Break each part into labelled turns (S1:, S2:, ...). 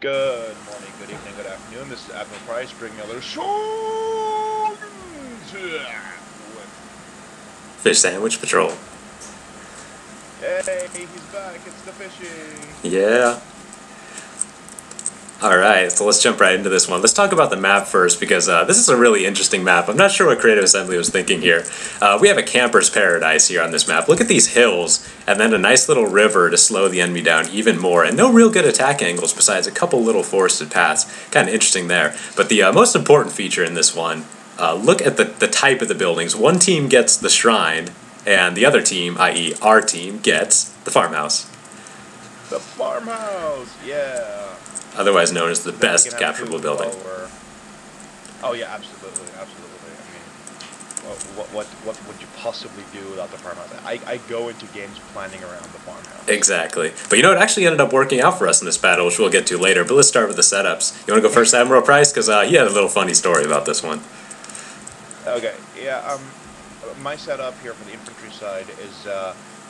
S1: Good morning, good evening, good afternoon. This is Admiralprice bringing another Shogun with...
S2: Fish Sandwich Patrol.
S1: Hey, he's back. It's the fishing.
S2: Yeah. Alright, so let's jump right into this one. Let's talk about the map first because this is a really interesting map. I'm not sure what Creative Assembly was thinking here. We have a camper's paradise here on this map. Look at these hills and then a nice little river to slow the enemy down even more. And no real good attack angles besides a couple little forested paths. Kind of interesting there. But the most important feature in this one, look at the type of the buildings. One team gets the shrine and the other team, i.e. our team, gets the farmhouse.
S1: The farmhouse, yeah.
S2: Otherwise known as the best capturable building.
S1: Oh yeah, absolutely, absolutely. I mean, what would you possibly do without the farmhouse? I go into games planning around the farmhouse.
S2: Exactly. But you know, it actually ended up working out for us in this battle, which we'll get to later. But let's start with the setups. You want to go first, Admiralprice? Because he had a little funny story about this one.
S1: Okay, yeah, my setup here for the infantry side is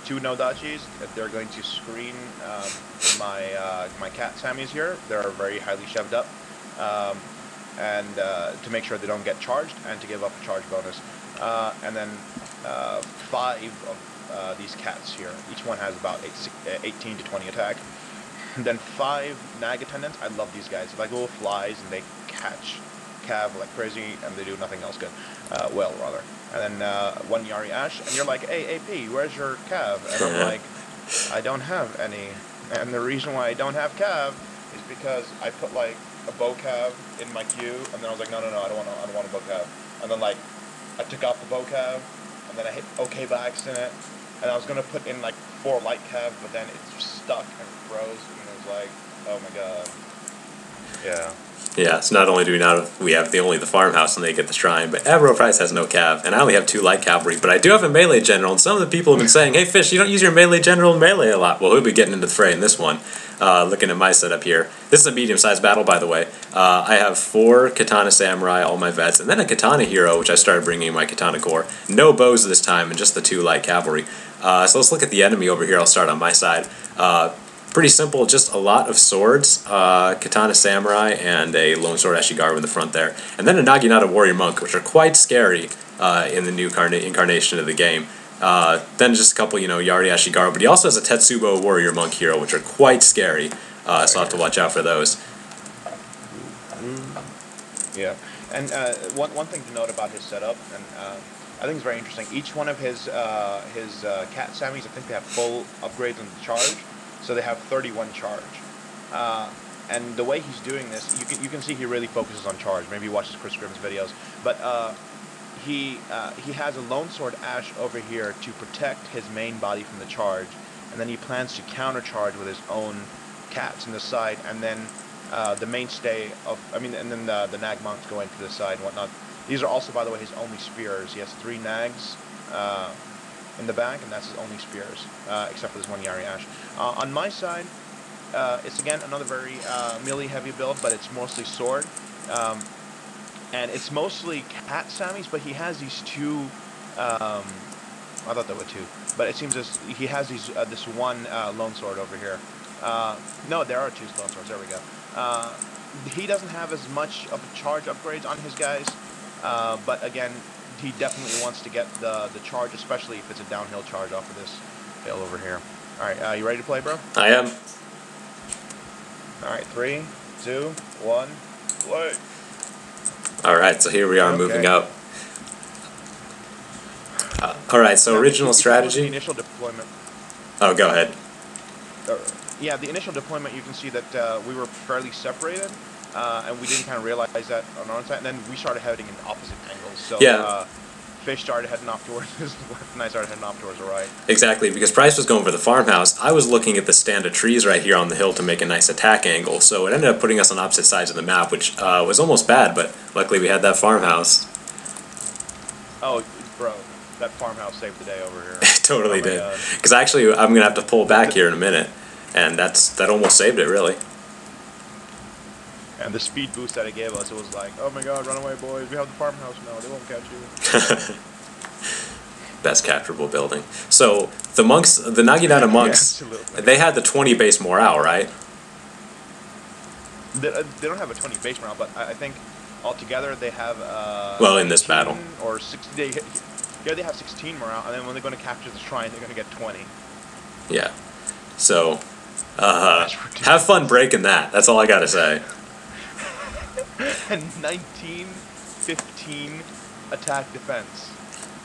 S1: two Nodachis. They're going to screen my cat Sammys here. They're very highly shoved up, and to make sure they don't get charged and to give up a charge bonus. And then 5 of these cats here. Each one has about 18 to 20 attack. And then 5 nag attendants. I love these guys. They're like little flies, and they catch cav like crazy, and they do nothing else good. Well, rather. And then 1 Yari Ash, and you're like, hey, AP, where's your cav? And I'm like, I don't have any. And the reason why I don't have cav is because I put like a bow cav in my queue, and then I was like, no, I don't want a bow cav. And then like, I took off the bow cav, and then I hit OK by accident, and I was gonna put in like 4 light cav, but then it just stuck and froze, and it was like, oh my god. Yeah.
S2: Yeah, so not only do we have only the farmhouse and they get the shrine, but Admiralprice has no cav, and I only have 2 light cavalry, but I do have a melee general, and some of the people have been saying, hey Fish, you don't use your melee general in melee a lot. Well, he'll be getting into the fray in this one. Looking at my setup here. This is a medium-sized battle, by the way. I have 4 katana samurai, all my vets, and then a katana hero, which I started bringing in my katana core. No bows this time, and just the 2 light cavalry. So let's look at the enemy over here. I'll start on my side. Pretty simple, just a lot of swords, katana samurai, and a lone sword ashigaru in the front there. And then a Naginata warrior monk, which are quite scary in the new incarnation of the game. Then just a couple, Yari ashigaru, but he also has a Tetsubo warrior monk hero, which are quite scary, so I'll have to watch out for those.
S1: Yeah, and one thing to note about his setup, and I think it's very interesting, each one of his cat Sammys, I think they have full upgrades on the charge. So they have 31 charge, and the way he's doing this, you can see he really focuses on charge. Maybe he watches Chris Grimm's videos, but he has a lone sword Ash over here to protect his main body from the charge, and then he plans to counter charge with his own cats in the side, and then the mainstay of and then the nag monks go into the side and whatnot. These are also, by the way, his only spears. He has 3 nags. In the back, and that's his only spears, except for this 1 Yari Ash. On my side, it's again another very melee heavy build, but it's mostly sword, and it's mostly cat Sammys, but he has these 2, I thought there were 2, but it seems he has these this 1 lone sword over here. No, there are 2 lone swords, there we go. He doesn't have as much of a charge upgrades on his guys, but again, he definitely wants to get the charge, especially if it's a downhill charge off of this hill over here. Alright, you ready to play, bro?
S2: I am.
S1: Alright, 3, 2, 1, play!
S2: Alright, so here we are moving up. Alright, so original strategy.
S1: The initial deployment.
S2: Oh, go ahead.
S1: Yeah, the initial deployment, you can see that we were fairly separated. And we didn't kind of realize that on our side, and then we started heading in opposite angles. So
S2: yeah.
S1: Fish started heading off towards his left, and I started heading off towards the right.
S2: Exactly, because Price was going for the farmhouse. I was looking at the stand of trees right here on the hill to make a nice attack angle, so it ended up putting us on opposite sides of the map, which was almost bad, but luckily we had that farmhouse.
S1: Oh, bro, that farmhouse saved the day over here.
S2: It totally did. Because actually, I'm going to have to pull back here in a minute, and that almost saved it, really.
S1: And the speed boost that it gave us, it was like, oh my god, run away, boys. We have the farmhouse now. They won't catch you.
S2: Best capturable building. So, the monks, the Naginata monks,
S1: yeah,
S2: they had the 20 base morale, right?
S1: They don't have a 20 base morale, but I think altogether they have
S2: Well, in this battle.
S1: or 60. Yeah, they have 16 morale, and then when they're going to capture the shrine, they're going to get 20.
S2: Yeah. So, have fun breaking that. That's all I gotta say.
S1: And 19, 15 attack defense.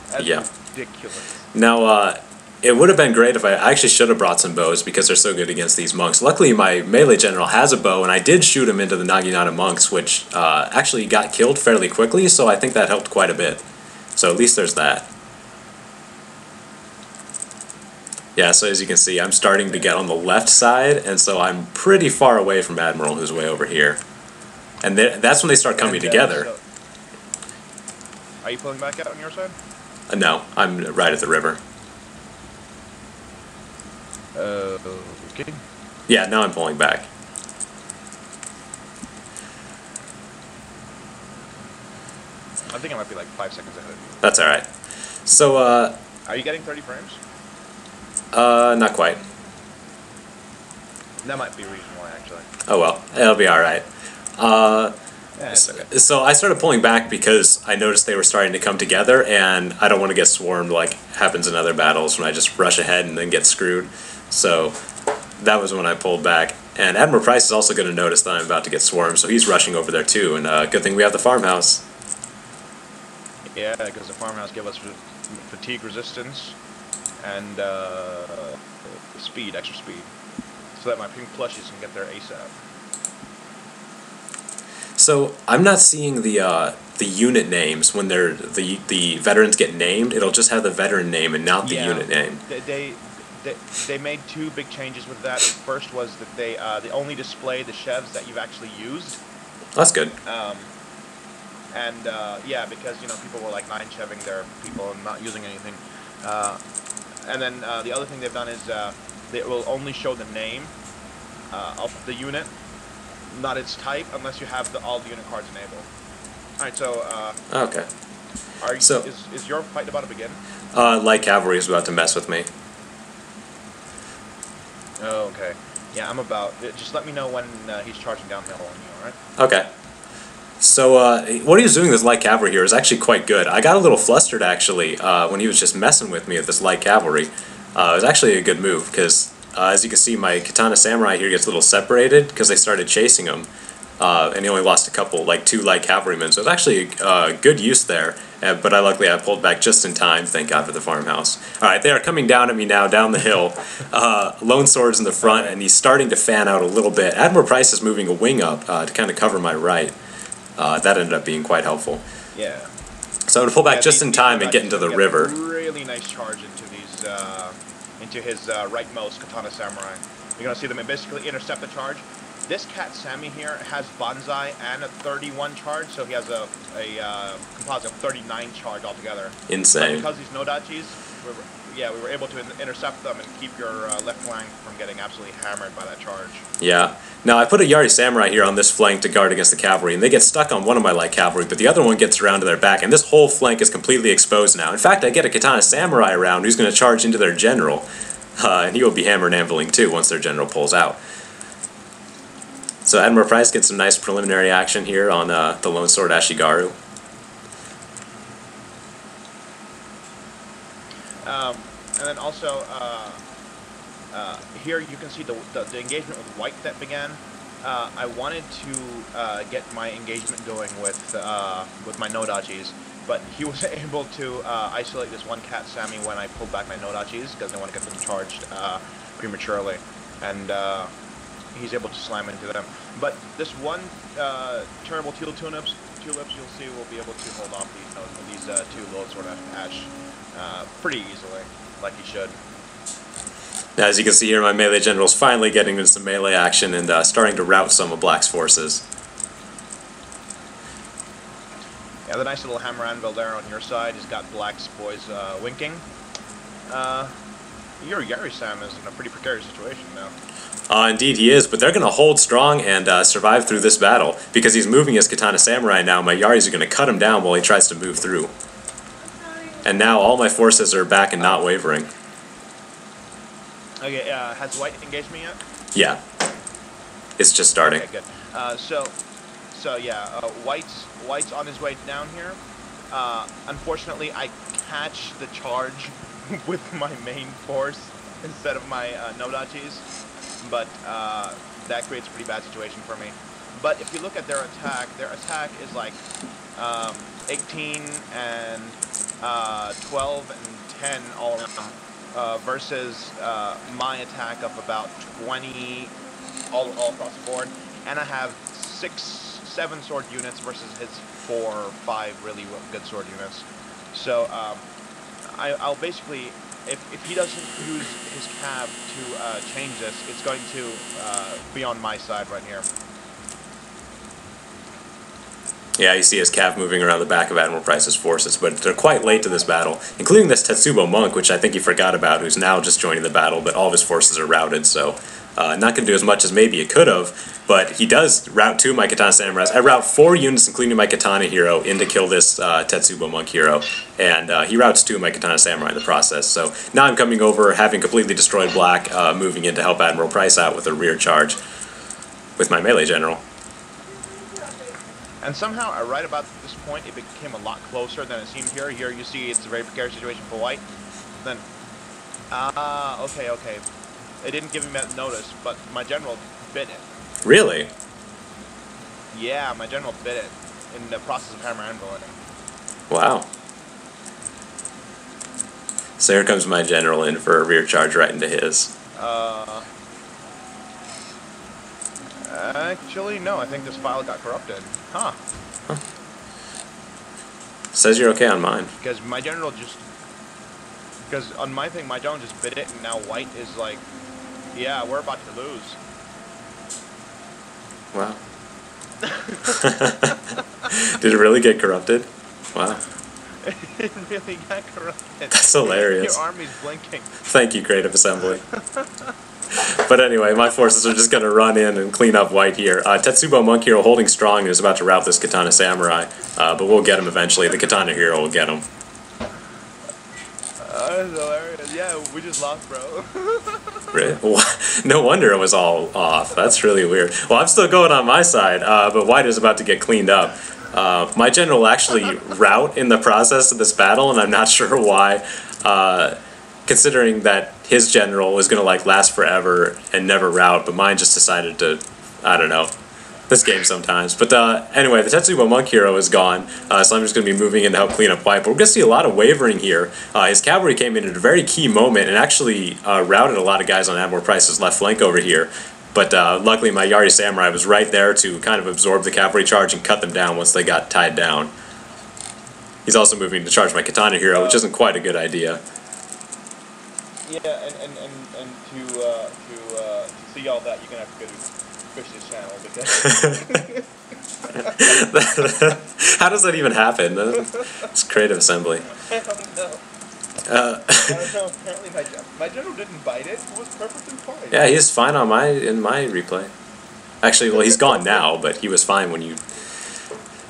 S1: That's
S2: Yeah.
S1: ridiculous.
S2: Now, it would have been great if I actually should have brought some bows because they're so good against these monks. Luckily, my melee general has a bow, and I did shoot him into the Naginata monks, which actually got killed fairly quickly, so I think that helped quite a bit. So at least there's that. Yeah, so as you can see, I'm starting to get on the left side, and so I'm pretty far away from Admiral, who's way over here. And that's when they start coming together.
S1: So, are you pulling back out on your side?
S2: No, I'm right at the river.
S1: Okay.
S2: Yeah, now I'm pulling back.
S1: I think I might be like 5 seconds ahead of you.
S2: That's alright. So,
S1: Are you getting 30 frames?
S2: not quite.
S1: That might be a reason why, actually.
S2: Oh well, it'll be alright.
S1: Yeah, it's okay.
S2: So I started pulling back because I noticed they were starting to come together, and I don't want to get swarmed like happens in other battles when I just rush ahead and then get screwed. So that was when I pulled back. And Admiralprice is also going to notice that I'm about to get swarmed, so he's rushing over there too. And good thing we have the farmhouse.
S1: Yeah, because the farmhouse give us fatigue resistance and speed, extra speed, so that my pink plushies can get there ASAP.
S2: So I'm not seeing the unit names when they're the veterans get named. It'll just have the veteran name and not the unit name.
S1: They made two big changes with that. First was that they only display the chefs that you've actually used.
S2: That's good.
S1: Yeah, because people were like 9-cheving their people and not using anything. And then the other thing they've done is they will only show the name of the unit, not its type, unless you have all the unit cards enabled. All right, so
S2: Okay.
S1: Is your fight about to begin?
S2: Light cavalry is about to mess with me.
S1: Oh, okay. Yeah, I'm about. Just let me know when he's charging downhill on you. All right.
S2: Okay. So what he was doing with this light cavalry here is actually quite good. I got a little flustered actually when he was just messing with me with this light cavalry. It was actually a good move because as you can see, my katana samurai here gets a little separated because they started chasing him, and he only lost a couple, like 2 light cavalrymen. So it's actually good use there. But luckily I pulled back just in time. Thank God for the farmhouse. All right, they are coming down at me now down the hill. Lone Sword's in the front, and he's starting to fan out a little bit. Admiralprice is moving a wing up to kind of cover my right. That ended up being quite helpful.
S1: Yeah.
S2: So I'm gonna pull back just in time and get into the river.
S1: Really nice charge into these, into his rightmost katana samurai. You're gonna see them basically intercept the charge. This cat Sammy here has bonsai and a 31 charge, so he has a composite of 39 charge altogether.
S2: Insane.
S1: But because these nodachis, we were able to intercept them and keep your left flank from getting absolutely hammered by that charge.
S2: Yeah. Now I put a Yari Samurai here on this flank to guard against the cavalry, and they get stuck on one of my light cavalry, but the other one gets around to their back, and this whole flank is completely exposed now. In fact, I get a Katana Samurai around who's going to charge into their general, and he will be hammer and anviling too once their general pulls out. So Admiralprice gets some nice preliminary action here on the Lone Sword Ashigaru.
S1: And then also, here you can see the engagement with white that began. I wanted to get my engagement going with my nodachis, but he was able to isolate this one cat Sammy when I pulled back my nodachis because I want to get them charged prematurely, and he's able to slam into them. But this one terrible tulips, you'll see, will be able to hold off these 2 Lone Sword Ash pretty easily, like he should.
S2: Now, as you can see here, my melee general's finally getting into some melee action and starting to rout some of Black's forces.
S1: Yeah, the nice little hammer anvil there on your side has got Black's boys winking. Your Yari-Sam is in a pretty precarious situation now.
S2: Indeed he is, but they're going to hold strong and survive through this battle. Because he's moving his Katana Samurai now, my Yaris are going to cut him down while he tries to move through. And now all my forces are back and not wavering.
S1: Okay, has White engaged me yet?
S2: Yeah. It's just starting.
S1: Okay, good. So yeah, White's on his way down here. Unfortunately, I catch the charge with my main force instead of my no-dachis, but that creates a pretty bad situation for me. But if you look at their attack is like 18 and 12 and 10 all around, versus my attack of about 20 all across the board, and I have 7 sword units versus his 4 or 5 really good sword units. So I'll basically, if he doesn't use his cav to change this, it's going to be on my side right here.
S2: Yeah, you see his cav moving around the back of Admiralprice's forces, but they're quite late to this battle, including this Tetsubo monk, which I think he forgot about, who's now just joining the battle, but all of his forces are routed, so not going to do as much as maybe it could have, but he does route 2 my Katana Samurais. I route 4 units, including my Katana hero, in to kill this Tetsubo monk hero, and he routes 2 my Katana Samurai in the process. So now I'm coming over, having completely destroyed black, moving in to help Admiralprice out with a rear charge with my melee general.
S1: And somehow, right about this point, it became a lot closer than it seemed here. Here you see it's a very precarious situation for White. Then, okay. It didn't give me that notice, but my general bit it.
S2: Really?
S1: Yeah, my general bit it in the process of hammer anviling.
S2: Wow. So here comes my general in for a rear charge right into his.
S1: Actually, no, I think this file got corrupted. Huh.
S2: Says you're okay on mine.
S1: Because my general just... Because on my thing, my general just bit it, and now White is like, yeah, we're about to lose.
S2: Wow. Did it really get corrupted? Wow.
S1: It really got corrupted.
S2: That's hilarious.
S1: Your army's blinking.
S2: Thank you, Creative Assembly. But anyway, my forces are just going to run in and clean up White here. Tetsubo Monk Hero holding strong and is about to rout this Katana Samurai, but we'll get him eventually. The Katana Hero will get him.
S1: That's hilarious. Yeah, we just lost, bro.
S2: Really? No wonder it was all off. That's really weird. Well, I'm still going on my side, but White is about to get cleaned up. My general will actually rout in the process of this battle, and I'm not sure why. Considering that his general is going to like last forever and never rout, but mine just decided to, I don't know, this game sometimes. But anyway, the Tetsubo Monk Hero is gone, so I'm just going to be moving in to help clean up White. But we're going to see a lot of wavering here. His cavalry came in at a very key moment and actually routed a lot of guys on Admiralprice's left flank over here. But luckily my Yari Samurai was right there to kind of absorb the cavalry charge and cut them down once they got tied down. He's also moving to charge my Katana Hero, which isn't quite a good idea.
S1: Yeah, and to see all that, you're gonna have to go to Fish's channel because.
S2: How does that even happen? It's Creative Assembly.
S1: I don't know. I don't know. Apparently, my general didn't bite it. It was perfectly fine.
S2: Yeah, he's fine on in my replay. Actually, well, he's gone now, but he was fine when you.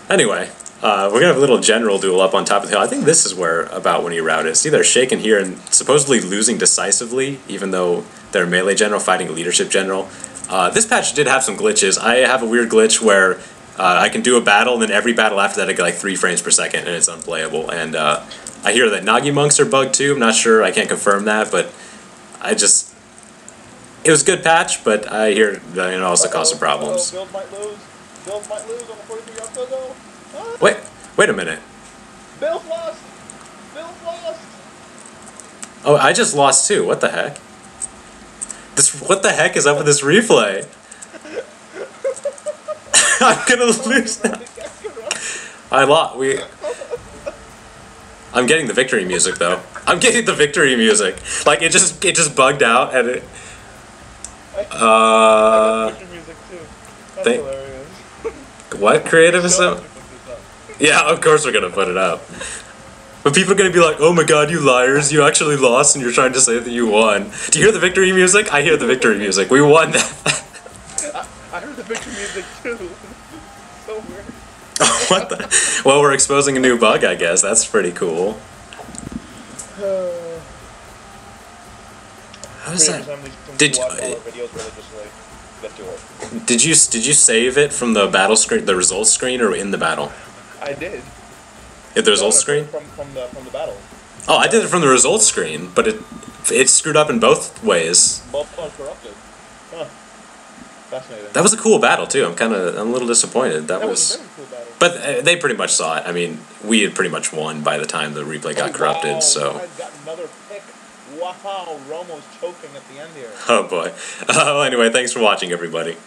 S2: Anyway. We're going to have a little general duel up on top of the hill. I think this is where about when he routed. See, they're shaken here and supposedly losing decisively, even though they're melee general fighting a leadership general. This patch did have some glitches. I have a weird glitch where I can do a battle, and then every battle after that I get like 3 frames per second, and it's unplayable. And I hear that Nagi monks are bugged too. I'm not sure. I can't confirm that, but I just... It was a good patch, but I hear that it also caused some problems.
S1: Build might lose. Build might lose on the 43 October.
S2: Wait a minute.
S1: Bill's lost! Bill's lost!
S2: Oh, I just lost too. What the heck? What the heck is up with this replay? I'm gonna lose now. I'm getting the victory music though. I'm getting the victory music. Like it just bugged out and it.
S1: I got victory music too. That's hilarious.
S2: What Creative Assembly? Yeah, of course we're gonna put it up. But people are gonna be like, oh my god, you liars, you actually lost and you're trying to say that you won. Do you hear the victory music? I hear the victory music. We won that.
S1: I heard the victory music too. So weird.
S2: What the? Well, we're exposing a new bug, I guess. That's pretty cool. How does that...
S1: get to it.
S2: Did you save it from the battle screen, the results screen, or in the battle?
S1: I did.
S2: At the results screen?
S1: From the battle.
S2: Oh, I did it from the results screen, but it screwed up in both ways.
S1: Both are corrupted. Huh. Fascinating.
S2: That was a cool battle too. I'm a little disappointed. That was
S1: a very cool battle.
S2: But they pretty much saw it. I mean, we had pretty much won by the time the replay got corrupted.
S1: Wow,
S2: So.
S1: I got another pick. Wow, Romo's choking at the end here.
S2: Oh boy. Well, anyway, thanks for watching, everybody.